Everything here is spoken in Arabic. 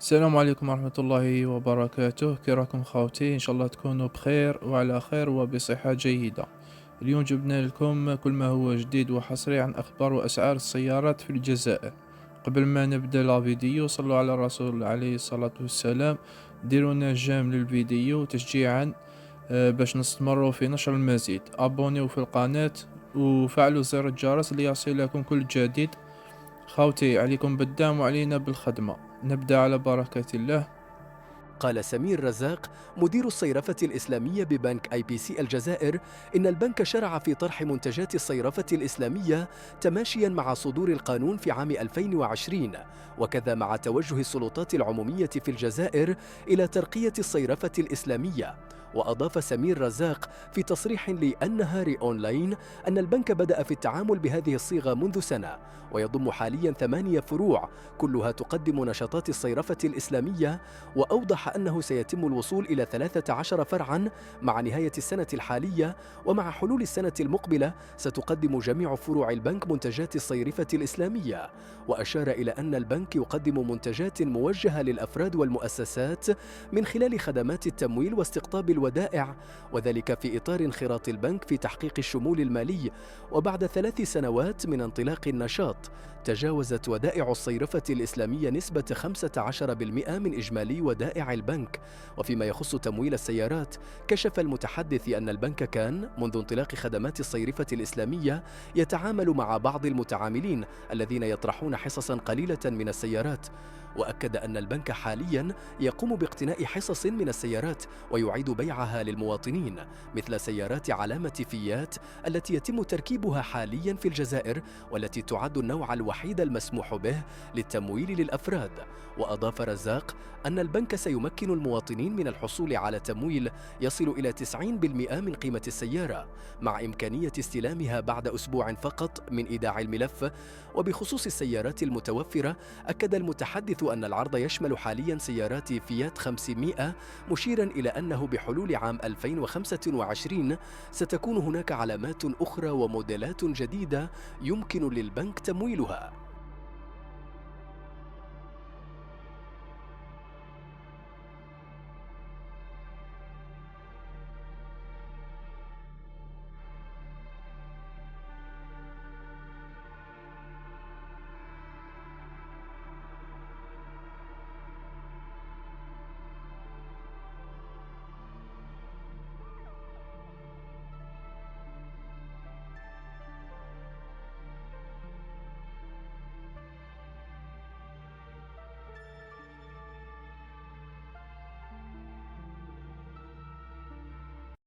السلام عليكم ورحمة الله وبركاته، كي راكم خاوتي؟ إن شاء الله تكونوا بخير وعلى خير وبصحة جيدة. اليوم جبنا لكم كل ما هو جديد وحصري عن أخبار وأسعار السيارات في الجزائر. قبل ما نبدأ لا فيديو صلوا على الرسول عليه الصلاة والسلام، ديرونا جيم للفيديو تشجيعا باش نستمروا في نشر المزيد. أبونيو في القناة وفعلوا زر الجرس ليصلكم كل جديد. خاوتي، عليكم بالدعم وعلينا بالخدمة. نبدأ على بركة الله. قال سمير رزاق مدير الصيرفة الإسلامية ببنك أي بي سي الجزائر إن البنك شرع في طرح منتجات الصيرفة الإسلامية تماشيا مع صدور القانون في عام 2020، وكذا مع توجه السلطات العمومية في الجزائر إلى ترقية الصيرفة الإسلامية. وأضاف سمير رزاق في تصريح للنهار أونلاين أن البنك بدأ في التعامل بهذه الصيغة منذ سنة، ويضم حاليا 8 فروع كلها تقدم نشاطات الصيرفة الإسلامية، وأوضح أنه سيتم الوصول إلى 13 فرعا مع نهاية السنة الحالية، ومع حلول السنة المقبلة ستقدم جميع فروع البنك منتجات الصيرفة الإسلامية. وأشار إلى أن البنك يقدم منتجات موجهة للأفراد والمؤسسات من خلال خدمات التمويل واستقطاب الودائع، وذلك في إطار انخراط البنك في تحقيق الشمول المالي. وبعد 3 سنوات من انطلاق النشاط، تجاوزت ودائع الصيرفة الإسلامية نسبة 15% من إجمالي ودائع البنك. وفيما يخص تمويل السيارات، كشف المتحدث أن البنك كان منذ انطلاق خدمات الصيرفة الإسلامية يتعامل مع بعض المتعاملين الذين يطرحون حصصا قليلة من السيارات، وأكد أن البنك حاليا يقوم باقتناء حصص من السيارات ويعيد بيعها للمواطنين، مثل سيارات علامة فيات التي يتم تركيبها حاليا في الجزائر، والتي تعد النوع الوحيد المسموح به للتمويل للأفراد. وأضاف رزاق أن البنك سيمكن المواطنين من الحصول على تمويل يصل إلى 90% من قيمة السيارة، مع إمكانية استلامها بعد أسبوع فقط من إيداع الملف. وبخصوص السيارات المتوفرة، أكد المتحدث أن العرض يشمل حاليا سيارات فيات 500، مشيرا إلى أنه بحلول عام 2025 ستكون هناك علامات أخرى وموديلات جديدة يمكن للبنك تمويلها.